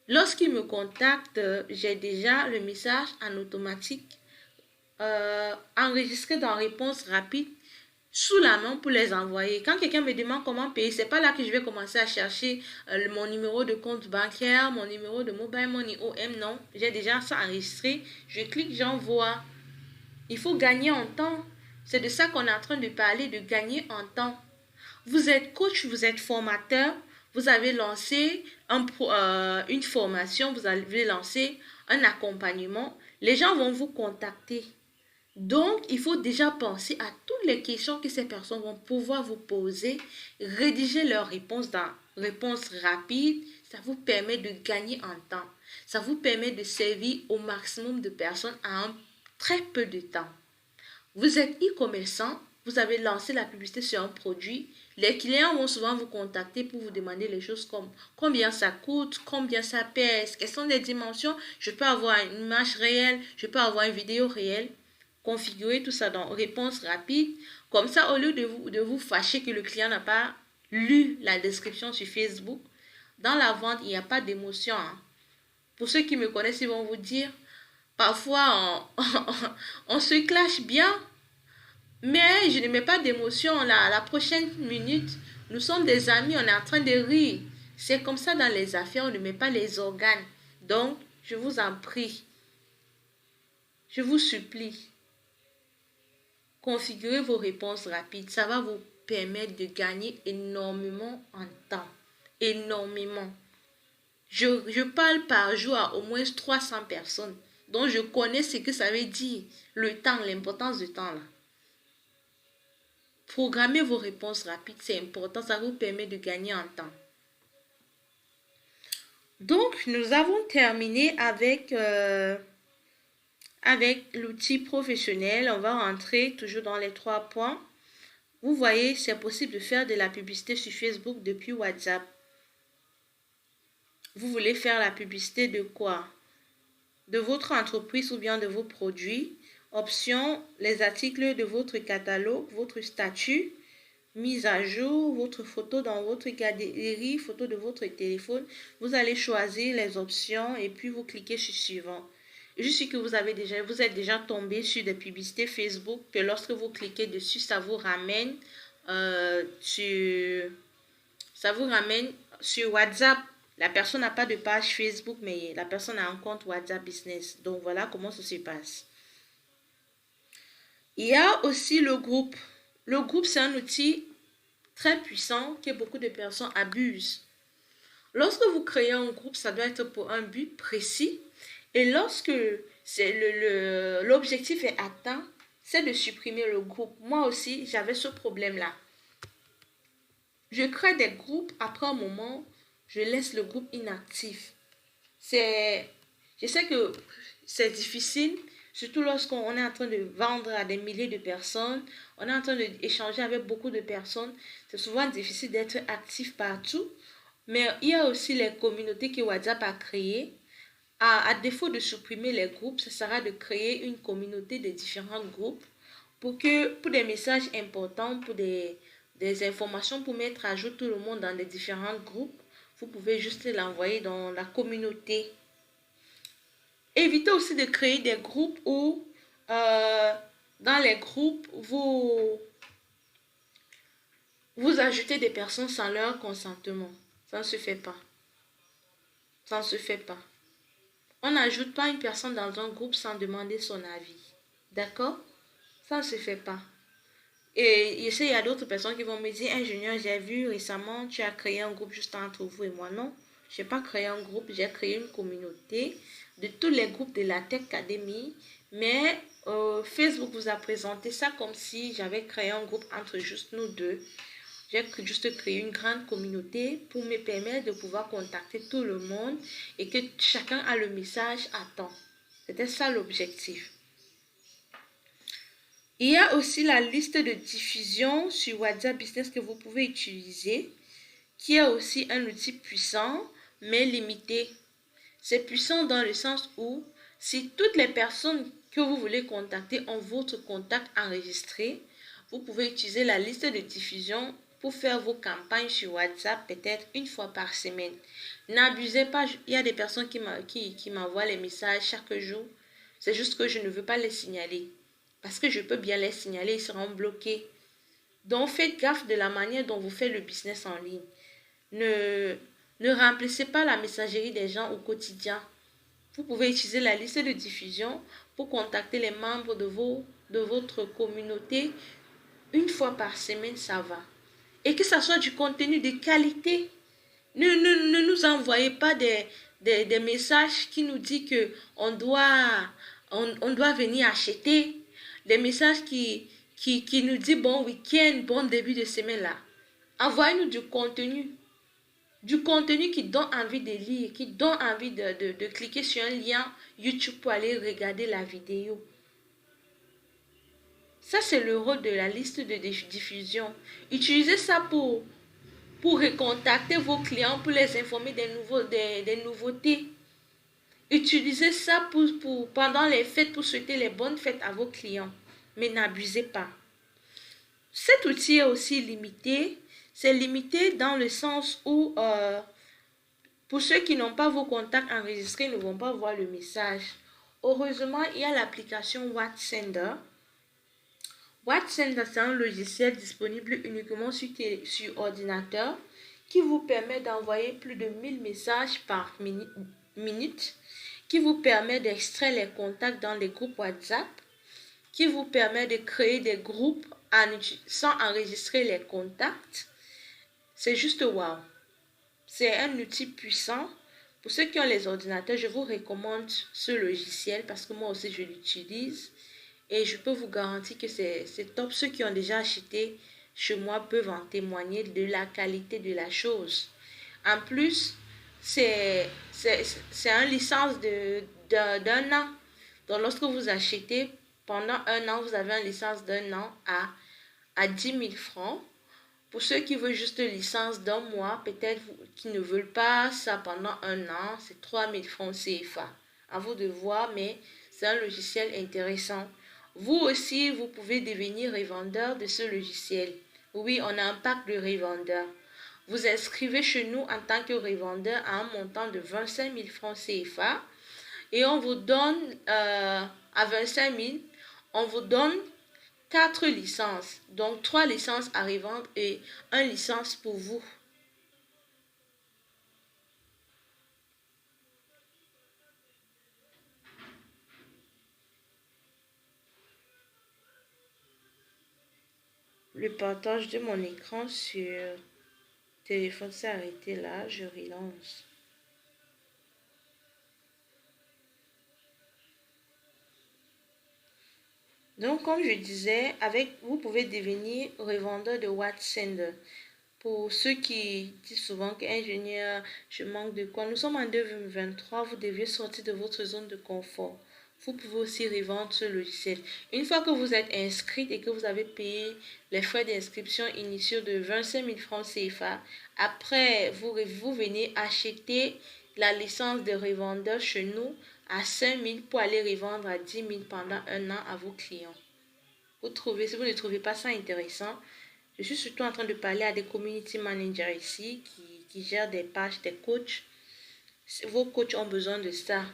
A: lorsqu'ils me contactent, j'ai déjà le message en automatique enregistré dans réponse rapide sous la main pour les envoyer. Quand quelqu'un me demande comment payer, c'est pas là que je vais commencer à chercher mon numéro de compte bancaire, mon numéro de mobile money, OM, non. J'ai déjà ça enregistré. Je clique, j'envoie. Il faut gagner en temps. C'est de ça qu'on est en train de parler, de gagner en temps. Vous êtes coach, vous êtes formateur, vous avez lancé une formation, vous avez lancé un accompagnement. Les gens vont vous contacter. Donc, il faut déjà penser à toutes les questions que ces personnes vont pouvoir vous poser, rédiger leurs réponses dans réponse rapide. Ça vous permet de gagner en temps. Ça vous permet de servir au maximum de personnes en un très peu de temps. Vous êtes e-commerçant, vous avez lancé la publicité sur un produit. Les clients vont souvent vous contacter pour vous demander les choses comme combien ça coûte, combien ça pèse, quelles sont les dimensions. Je peux avoir une image réelle, je peux avoir une vidéo réelle. Configurer tout ça dans réponse rapide. Comme ça, au lieu de vous fâcher que le client n'a pas lu la description sur Facebook, dans la vente, il n'y a pas d'émotion. Hein. Pour ceux qui me connaissent, ils vont vous dire, parfois, on se clash bien, mais je ne mets pas d'émotion. La prochaine minute, nous sommes des amis, on est en train de rire. C'est comme ça dans les affaires, on ne met pas les organes. Donc, je vous en prie, je vous supplie, configurez vos réponses rapides. Ça va vous permettre de gagner énormément en temps. Énormément. Je parle par jour à au moins 300 personnes. Donc, je connais ce que ça veut dire. Le temps, l'importance du temps là. Programmez vos réponses rapides, c'est important. Ça vous permet de gagner en temps. Donc, nous avons terminé avec l'outil professionnel. On va rentrer toujours dans les 3 points. Vous voyez, c'est possible de faire de la publicité sur Facebook depuis WhatsApp. Vous voulez faire la publicité de quoi? De votre entreprise ou bien de vos produits. Option, les articles de votre catalogue, votre statut, mise à jour, votre photo dans votre galerie, photo de votre téléphone. Vous allez choisir les options et puis vous cliquez sur suivant. Je suis que vous êtes déjà tombé sur des publicités Facebook que lorsque vous cliquez dessus, ça vous ramène sur WhatsApp. La personne n'a pas de page Facebook, mais la personne a un compte WhatsApp Business. Donc voilà comment ça se passe. Il y a aussi le groupe. Le groupe, c'est un outil très puissant que beaucoup de personnes abusent. Lorsque vous créez un groupe, ça doit être pour un but précis. Et lorsque l'objectif est atteint, c'est de supprimer le groupe. Moi aussi, j'avais ce problème-là. Je crée des groupes, après un moment, je laisse le groupe inactif. Je sais que c'est difficile, surtout lorsqu'on est en train de vendre à des milliers de personnes, on est en train d'échanger avec beaucoup de personnes. C'est souvent difficile d'être actif partout. Mais il y a aussi les communautés que WhatsApp a créées. À défaut de supprimer les groupes, ce sera de créer une communauté de différents groupes pour des messages importants, pour des informations, pour mettre à jour tout le monde dans des différents groupes. Vous pouvez juste l'envoyer dans la communauté. Évitez aussi de créer des groupes où, dans les groupes, vous ajoutez des personnes sans leur consentement. Ça ne se fait pas. Ça ne se fait pas. On n'ajoute pas une personne dans un groupe sans demander son avis. D'accord? Ça ne se fait pas. Et je sais, il y a d'autres personnes qui vont me dire, ingénieur, j'ai vu récemment, tu as créé un groupe juste entre vous et moi. Non, je n'ai pas créé un groupe, j'ai créé une communauté de tous les groupes de la Tech Academy. Mais Facebook vous a présenté ça comme si j'avais créé un groupe entre juste nous deux. J'ai juste créé une grande communauté pour me permettre de pouvoir contacter tout le monde et que chacun a le message à temps. C'était ça l'objectif. Il y a aussi la liste de diffusion sur WhatsApp Business que vous pouvez utiliser, qui est aussi un outil puissant, mais limité. C'est puissant dans le sens où, si toutes les personnes que vous voulez contacter ont votre contact enregistré, vous pouvez utiliser la liste de diffusion pour faire vos campagnes sur WhatsApp peut-être une fois par semaine. N'abusez pas, il y a des personnes qui m'envoient les messages chaque jour. C'est juste que je ne veux pas les signaler. Parce que je peux bien les signaler, ils seront bloqués. Donc faites gaffe de la manière dont vous faites le business en ligne. Ne, ne remplissez pas la messagerie des gens au quotidien. Vous pouvez utiliser la liste de diffusion pour contacter les membres de votre communauté une fois par semaine, ça va. Et que ça soit du contenu de qualité. Ne nous envoyez pas des messages qui nous disent qu'on on doit venir acheter. Des messages qui nous disent bon week-end, bon début de semaine là. Envoyez-nous du contenu. Du contenu qui donne envie de lire, qui donne envie de cliquer sur un lien YouTube pour aller regarder la vidéo. Ça, c'est le rôle de la liste de diffusion. Utilisez ça pour recontacter vos clients, pour les informer des nouveautés. Utilisez ça pendant les fêtes pour souhaiter les bonnes fêtes à vos clients. Mais n'abusez pas. Cet outil est aussi limité. C'est limité dans le sens où pour ceux qui n'ont pas vos contacts enregistrés, ne vont pas voir le message. Heureusement, il y a l'application WhatsApp. WhatsApp, c'est un logiciel disponible uniquement sur ordinateur qui vous permet d'envoyer plus de 1000 messages par minute, qui vous permet d'extraire les contacts dans les groupes WhatsApp, qui vous permet de créer des groupes sans enregistrer les contacts. C'est juste wow. C'est un outil puissant. Pour ceux qui ont les ordinateurs, je vous recommande ce logiciel parce que moi aussi je l'utilise. Et je peux vous garantir que c'est top. Ceux qui ont déjà acheté chez moi peuvent en témoigner de la qualité de la chose. En plus, c'est un licence d'un an. Donc lorsque vous achetez, pendant un an, vous avez une licence d'un an à 10 000 francs. Pour ceux qui veulent juste une licence d'un mois, peut-être qui ne veulent pas ça pendant un an, c'est 3 000 francs CFA. À vous de voir, mais c'est un logiciel intéressant. Vous aussi, vous pouvez devenir revendeur de ce logiciel. Oui, on a un pack de revendeurs. Vous inscrivez chez nous en tant que revendeur à un montant de 25 000 francs CFA et on vous donne, à 25 000, on vous donne 4 licences, donc 3 licences à revendre et 1 licence pour vous. Le partage de mon écran sur téléphone s'est arrêté là, je relance. Donc, comme je disais, vous pouvez devenir revendeur de WhatsApp. Pour ceux qui disent souvent qu'ingénieur, je manque de quoi. Nous sommes en 2023, vous deviez sortir de votre zone de confort. Vous pouvez aussi revendre ce logiciel. Une fois que vous êtes inscrit et que vous avez payé les frais d'inscription initiaux de 25 000 francs CFA, après, vous venez acheter la licence de revendeur chez nous à 5 000 pour aller revendre à 10 000 pendant un an à vos clients. Si vous ne trouvez pas ça intéressant, je suis surtout en train de parler à des community managers ici qui gèrent des pages, des coachs. Vos coachs ont besoin de ça.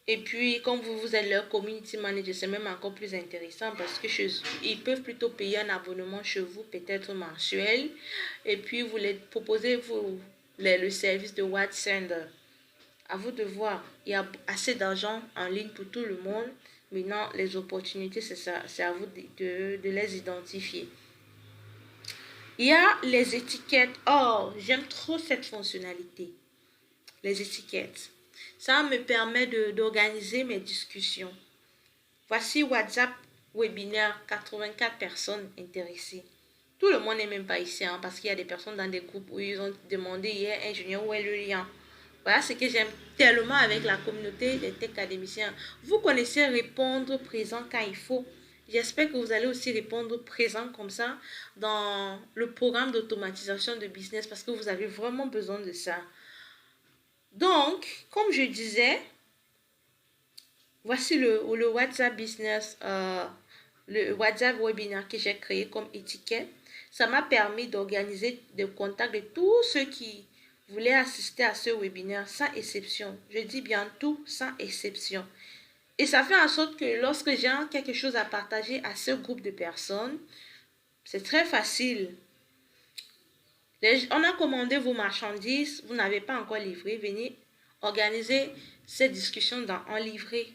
A: Et puis, comme vous êtes leur community manager, c'est même encore plus intéressant parce que ils peuvent plutôt payer un abonnement chez vous, peut-être mensuel. Et puis, vous les proposez le service de WhatsApp. À vous de voir. Il y a assez d'argent en ligne pour tout le monde. Maintenant, les opportunités, c'est ça, c'est à vous de les identifier. Il y a les étiquettes. Oh, j'aime trop cette fonctionnalité. Les étiquettes. Ça me permet d'organiser mes discussions. Voici WhatsApp webinaire, 84 personnes intéressées. Tout le monde n'est même pas ici, hein, parce qu'il y a des personnes dans des groupes où ils ont demandé hier, ingénieur, où est le lien. Voilà ce que j'aime tellement avec la communauté des tech académiciens. Vous connaissez répondre présent quand il faut. J'espère que vous allez aussi répondre présent comme ça dans le programme d'automatisation de business parce que vous avez vraiment besoin de ça. Donc, comme je disais, voici le WhatsApp Business, le WhatsApp webinaire que j'ai créé comme étiquette. Ça m'a permis d'organiser des contacts de tous ceux qui voulaient assister à ce webinaire sans exception. Je dis bien tout sans exception. Et ça fait en sorte que lorsque j'ai quelque chose à partager à ce groupe de personnes, c'est très facile. On a commandé vos marchandises, vous n'avez pas encore livré, venez organiser cette discussion en livré.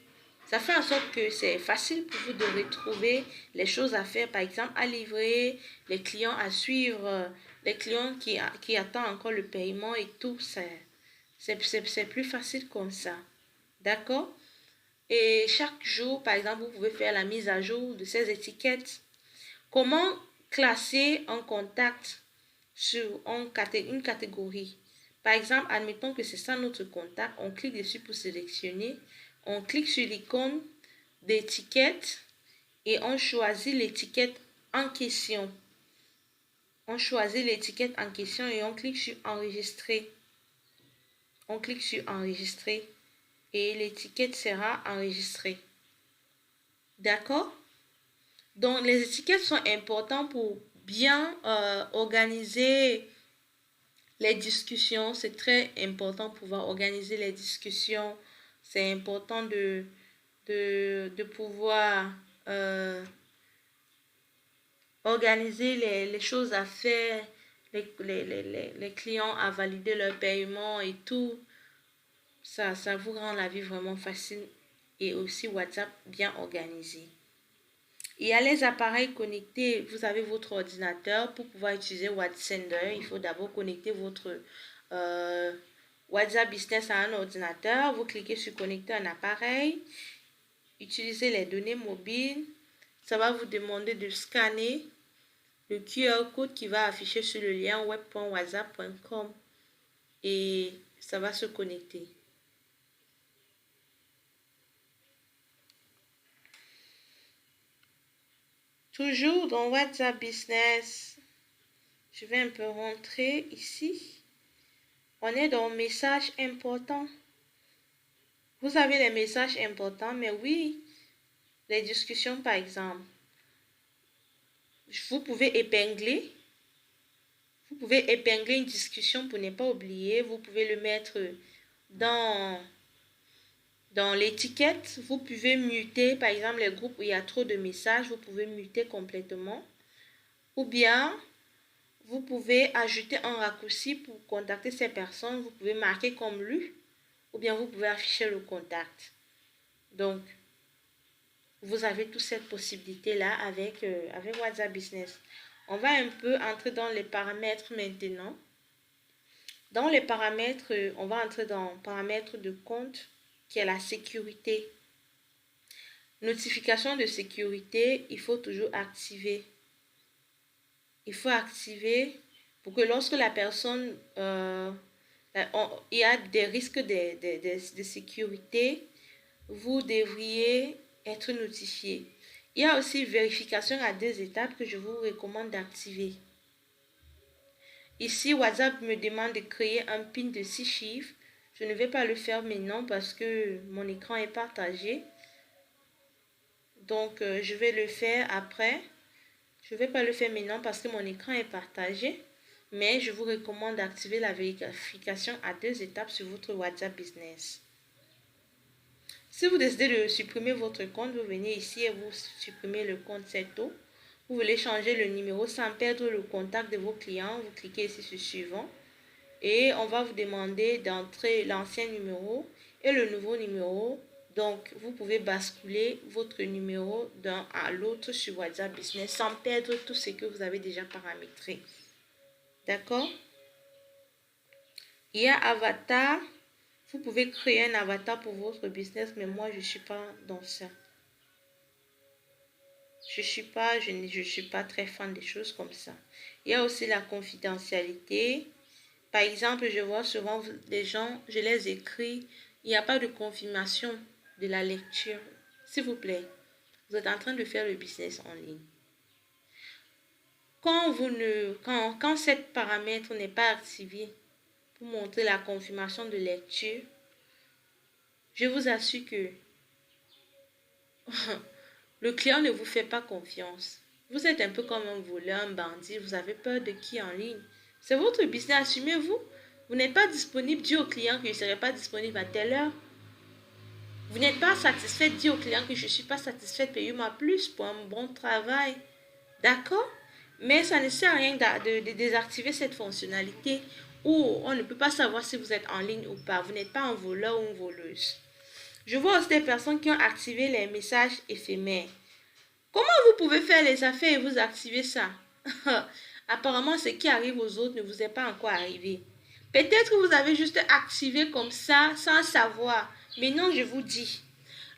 A: Ça fait en sorte que c'est facile pour vous de retrouver les choses à faire, par exemple à livrer, les clients à suivre, les clients qui attendent encore le paiement et tout. C'est plus facile comme ça. D'accord? Et chaque jour, par exemple, vous pouvez faire la mise à jour de ces étiquettes. Comment classer un contact sur une catégorie? Par exemple, admettons que c'est ça notre contact. On clique dessus pour sélectionner. On clique sur l'icône d'étiquette et on choisit l'étiquette en question. On choisit l'étiquette en question et on clique sur enregistrer. On clique sur enregistrer et l'étiquette sera enregistrée. D'accord? Donc, les étiquettes sont importantes pour bien organiser les discussions. C'est très important pour pouvoir organiser les discussions. C'est important de pouvoir organiser les choses à faire, les clients à valider leur paiement et tout. Ça vous rend la vie vraiment facile et aussi WhatsApp bien organisé. Il y a les appareils connectés. Vous avez votre ordinateur. Pour pouvoir utiliser WhatsApp, il faut d'abord connecter votre WhatsApp Business à un ordinateur. Vous cliquez sur connecter un appareil. Utilisez les données mobiles. Ça va vous demander de scanner le QR code qui va afficher sur le lien web.whatsapp.com et ça va se connecter. Toujours dans WhatsApp Business, je vais un peu rentrer ici. On est dans messages importants. Vous avez les messages importants, mais oui, les discussions par exemple. Vous pouvez épingler. Vous pouvez épingler une discussion pour ne pas oublier. Vous pouvez le mettre dans l'étiquette. Vous pouvez muter, par exemple, les groupes où il y a trop de messages. Vous pouvez muter complètement. Ou bien, vous pouvez ajouter un raccourci pour contacter ces personnes. Vous pouvez marquer comme lu. Ou bien, vous pouvez afficher le contact. Donc, vous avez toute cette possibilité-là avec WhatsApp Business. On va un peu entrer dans les paramètres maintenant. Dans les paramètres, on va entrer dans paramètres de compte qui est la sécurité. Notification de sécurité, il faut toujours activer. Il faut activer pour que lorsque la personne, il y a des risques de sécurité, vous devriez être notifié. Il y a aussi vérification à 2 étapes que je vous recommande d'activer. Ici, WhatsApp me demande de créer un PIN de 6 chiffres. Je ne vais pas le faire maintenant parce que mon écran est partagé. Donc, je vais le faire après. Je ne vais pas le faire maintenant parce que mon écran est partagé. Mais je vous recommande d'activer la vérification à 2 étapes sur votre WhatsApp Business. Si vous décidez de supprimer votre compte, vous venez ici et vous supprimez le compte, c'est tout. Vous voulez changer le numéro sans perdre le contact de vos clients, vous cliquez ici sur suivant. Et on va vous demander d'entrer l'ancien numéro et le nouveau numéro Donc, vous pouvez basculer votre numéro d'un à l'autre sur WhatsApp Business sans perdre tout ce que vous avez déjà paramétré. D'accord? Il y a avatar. Vous pouvez créer un avatar pour votre business, mais moi, je ne suis pas dans ça. Je ne suis pas très fan des choses comme ça. Il y a aussi la confidentialité. Par exemple, je vois souvent des gens, je les écris, il n'y a pas de confirmation de la lecture. S'il vous plaît, vous êtes en train de faire le business en ligne. Quand cet paramètre n'est pas activé pour montrer la confirmation de lecture, je vous assure que le client ne vous fait pas confiance. Vous êtes un peu comme un voleur, un bandit, vous avez peur de qui en ligne? C'est votre business, assumez-vous. Vous n'êtes pas disponible, dites au client que je ne serai pas disponible à telle heure. Vous n'êtes pas satisfait, dites au client que je ne suis pas satisfait, payez-moi plus pour un bon travail. D'accord? Mais ça ne sert à rien de désactiver cette fonctionnalité où on ne peut pas savoir si vous êtes en ligne ou pas. Vous n'êtes pas un voleur ou une voleuse. Je vois aussi des personnes qui ont activé les messages éphémères. Comment vous pouvez faire les affaires et vous activer ça? Apparemment, ce qui arrive aux autres ne vous est pas encore arrivé. Peut-être que vous avez juste activé comme ça sans savoir. Mais non, je vous dis.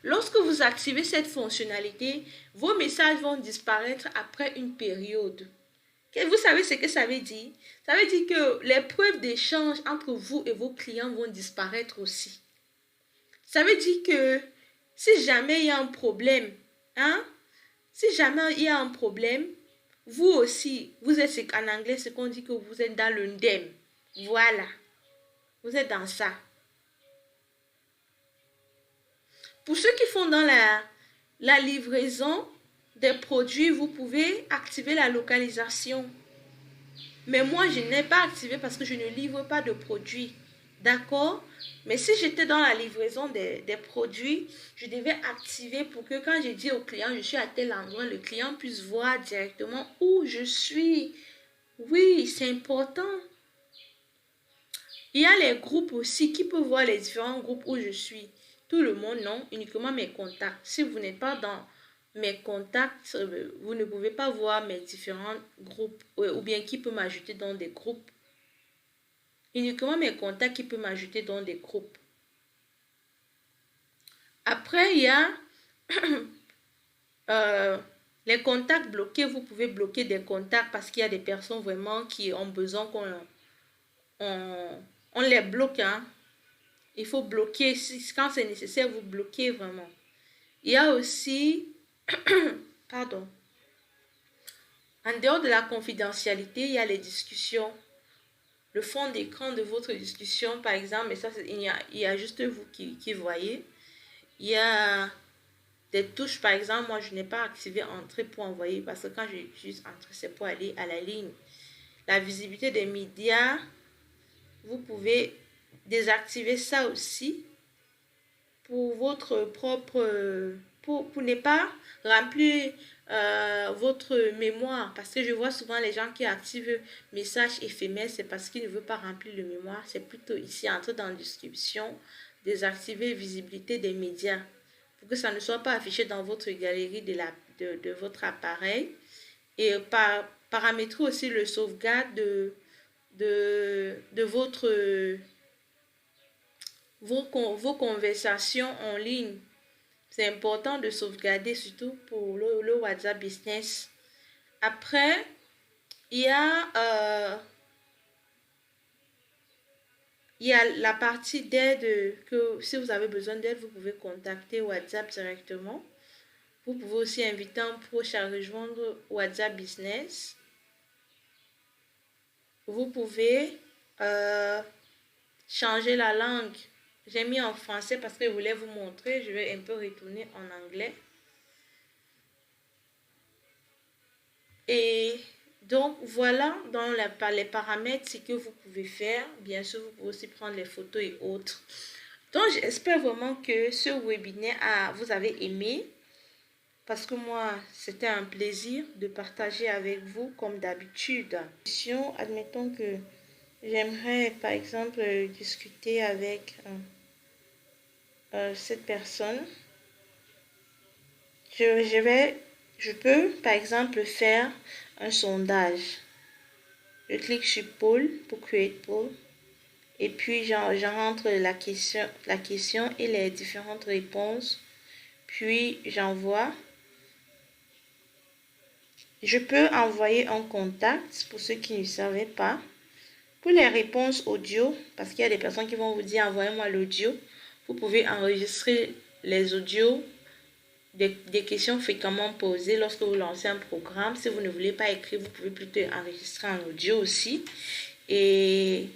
A: Lorsque vous activez cette fonctionnalité, vos messages vont disparaître après une période. Vous savez ce que ça veut dire? Ça veut dire que les preuves d'échange entre vous et vos clients vont disparaître aussi. Ça veut dire que si jamais il y a un problème, si jamais il y a un problème, vous aussi, vous êtes en anglais, ce qu'on dit que vous êtes dans l'undem. Voilà. Vous êtes dans ça. Pour ceux qui font dans la livraison des produits, vous pouvez activer la localisation. Mais moi, je n'ai pas activé parce que je ne livre pas de produits. D'accord? Mais si j'étais dans la livraison des produits, je devais activer pour que quand je dis au client, je suis à tel endroit, le client puisse voir directement où je suis. Oui, c'est important. Il y a les groupes aussi qui peuvent voir les différents groupes où je suis. Tout le monde, non, uniquement mes contacts. Si vous n'êtes pas dans mes contacts, vous ne pouvez pas voir mes différents groupes ou bien qui peut m'ajouter dans des groupes. Uniquement mes contacts qui peuvent m'ajouter dans des groupes. Après, il y a les contacts bloqués. Vous pouvez bloquer des contacts parce qu'il y a des personnes vraiment qui ont besoin qu'on les bloque. Il faut bloquer. Quand c'est nécessaire, vous bloquez vraiment. Il y a aussi, pardon, en dehors de la confidentialité, il y a les discussions. Le fond d'écran de votre discussion, par exemple, mais ça, il y a juste vous qui voyez. Il y a des touches, par exemple, moi, je n'ai pas activé Entrée pour envoyer parce que quand j'utilise Entrée, c'est pour aller à la ligne. La visibilité des médias, vous pouvez désactiver ça aussi pour votre propre... pour ne pas remplir votre mémoire. Parce que je vois souvent les gens qui activent messages éphémères, c'est parce qu'ils ne veulent pas remplir le mémoire. C'est plutôt ici, entrer dans la description, désactiver visibilité des médias pour que ça ne soit pas affiché dans votre galerie de votre appareil. Et paramétrer aussi le sauvegarde de vos conversations en ligne. C'est important de sauvegarder, surtout pour le WhatsApp Business. Après, il y a la partie d'aide que si vous avez besoin d'aide, vous pouvez contacter WhatsApp directement. Vous pouvez aussi inviter un proche à rejoindre WhatsApp Business. Vous pouvez changer la langue. J'ai mis en français parce que je voulais vous montrer. Je vais un peu retourner en anglais. Et donc, voilà dans les paramètres ce que vous pouvez faire. Bien sûr, vous pouvez aussi prendre les photos et autres. Donc, j'espère vraiment que ce webinaire vous avez aimé. Parce que moi, c'était un plaisir de partager avec vous comme d'habitude. Admettons que j'aimerais, par exemple, discuter avec cette personne. Je peux par exemple faire un sondage. Je clique sur Poll pour Create Poll. Et puis j'entre la question et les différentes réponses. Puis j'envoie. Je peux envoyer un contact pour ceux qui ne savaient pas. Pour les réponses audio, parce qu'il y a des personnes qui vont vous dire envoyez-moi l'audio. Vous pouvez enregistrer les audios des questions fréquemment posées lorsque vous lancez un programme. Si vous ne voulez pas écrire, vous pouvez plutôt enregistrer en audio aussi et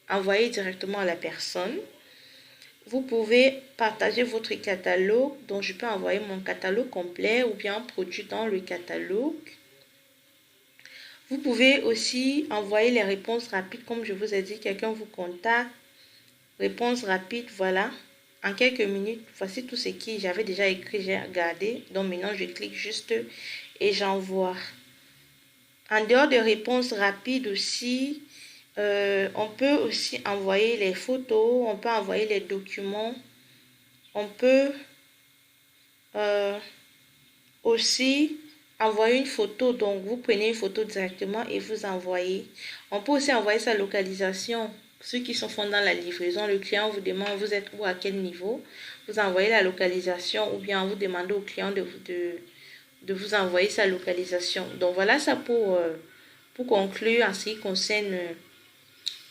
A: envoyer directement à la personne. Vous pouvez partager votre catalogue, donc je peux envoyer mon catalogue complet ou bien un produit dans le catalogue. Vous pouvez aussi envoyer les réponses rapides, comme je vous ai dit, quelqu'un vous contacte, réponse rapide, voilà. En quelques minutes, voici tout ce que j'avais déjà écrit, j'ai regardé. Donc maintenant, je clique juste et j'envoie. En dehors de réponses rapides aussi, on peut aussi envoyer les photos, on peut envoyer les documents, on peut aussi envoyer une photo. Donc vous prenez une photo directement et vous envoyez. On peut aussi envoyer sa localisation. Ceux qui sont dans la livraison, le client vous demande vous êtes où, à quel niveau. Vous envoyez la localisation ou bien vous demandez au client de vous envoyer sa localisation. Donc voilà ça pour conclure en ce qui concerne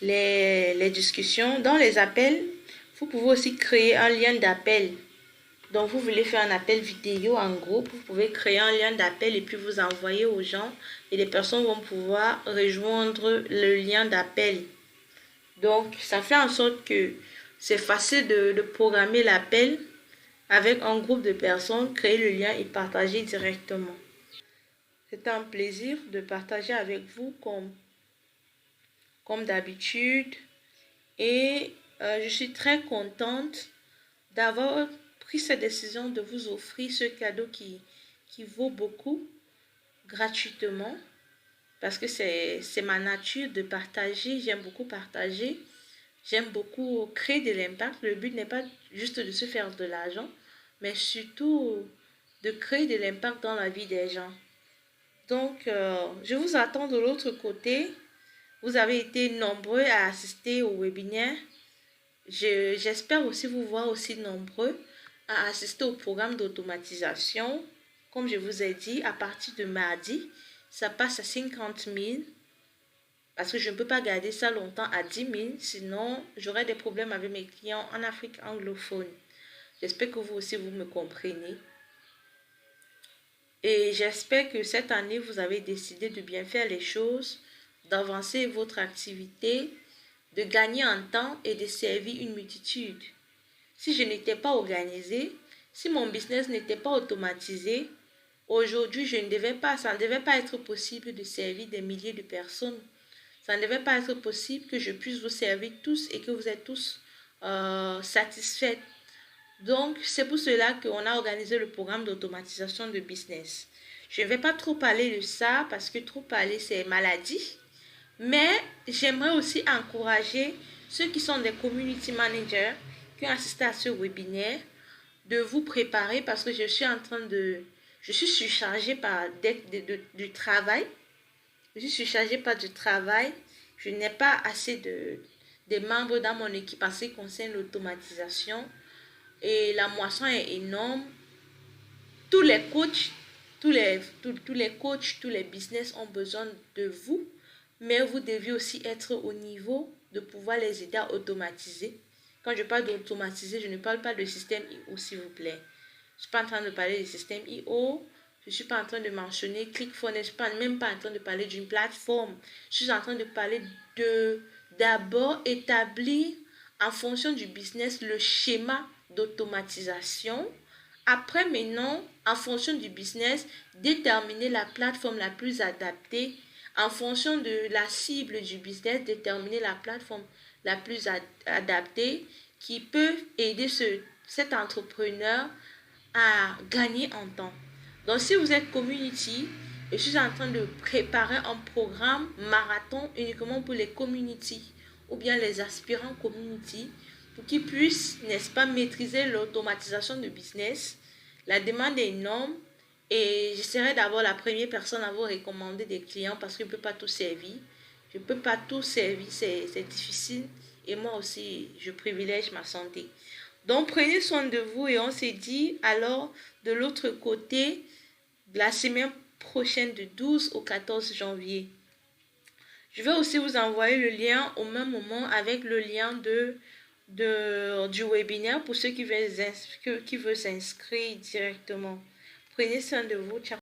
A: les discussions. Dans les appels, vous pouvez aussi créer un lien d'appel. Donc vous voulez faire un appel vidéo en groupe, vous pouvez créer un lien d'appel et puis vous envoyer aux gens et les personnes vont pouvoir rejoindre le lien d'appel. Donc ça fait en sorte que c'est facile de programmer l'appel avec un groupe de personnes, créer le lien et partager directement. C'est un plaisir de partager avec vous comme d'habitude et je suis très contente d'avoir pris cette décision de vous offrir ce cadeau qui vaut beaucoup gratuitement parce que c'est ma nature de partager. J'aime beaucoup partager, j'aime beaucoup créer de l'impact. Le but n'est pas juste de se faire de l'argent, mais surtout de créer de l'impact dans la vie des gens. Donc je vous attends de l'autre côté. Vous avez été nombreux à assister au webinaire. J'espère aussi vous voir aussi nombreux à assister au programme d'automatisation. Comme je vous ai dit, à partir de mardi, ça passe à 50 000 parce que je ne peux pas garder ça longtemps à 10 000, sinon j'aurai des problèmes avec mes clients en Afrique anglophone. J'espère que vous aussi, vous me comprenez. Et j'espère que cette année, vous avez décidé de bien faire les choses, d'avancer votre activité, de gagner en temps et de servir une multitude. Si je n'étais pas organisée, si mon business n'était pas automatisé, aujourd'hui, ça ne devait pas être possible de servir des milliers de personnes. Ça ne devait pas être possible que je puisse vous servir tous et que vous êtes tous satisfaits. Donc, c'est pour cela qu'on a organisé le programme d'automatisation de business. Je ne vais pas trop parler de ça parce que trop parler, c'est maladie. Mais j'aimerais aussi encourager ceux qui sont des community managers qui ont assisté à ce webinaire de vous préparer parce que je suis surchargée par du travail. Je suis surchargée par du travail. Je n'ai pas assez de membres dans mon équipe en ce qui concerne l'automatisation. Et la moisson est énorme. Tous les coachs, tous les business ont besoin de vous. Mais vous devez aussi être au niveau de pouvoir les aider à automatiser. Quand je parle d'automatiser, je ne parle pas de système IO, s'il vous plaît. Je ne suis pas en train de parler du système IO. Je ne suis pas en train de mentionner ClickFunnels. Je ne suis même pas en train de parler d'une plateforme. Je suis en train de parler d'abord établir en fonction du business le schéma d'automatisation. Après, maintenant, en fonction du business, déterminer la plateforme la plus adaptée. En fonction de la cible du business, déterminer la plateforme la plus adaptée qui peut aider cet entrepreneur à gagner en temps. Donc, si vous êtes community, je suis en train de préparer un programme marathon uniquement pour les community ou bien les aspirants community. pour qu'ils puissent, n'est-ce pas, maîtriser l'automatisation de business. La demande est énorme et je serai d'abord la première personne à vous recommander des clients parce que je ne peux pas tout servir. Je ne peux pas tout servir, c'est difficile. Et moi aussi, je privilège ma santé. Donc, prenez soin de vous et on s'est dit alors de l'autre côté, la semaine prochaine du 12 au 14 janvier. Je vais aussi vous envoyer le lien au même moment avec le lien du webinaire pour ceux qui veulent s'inscrire directement. Prenez soin de vous. Ciao.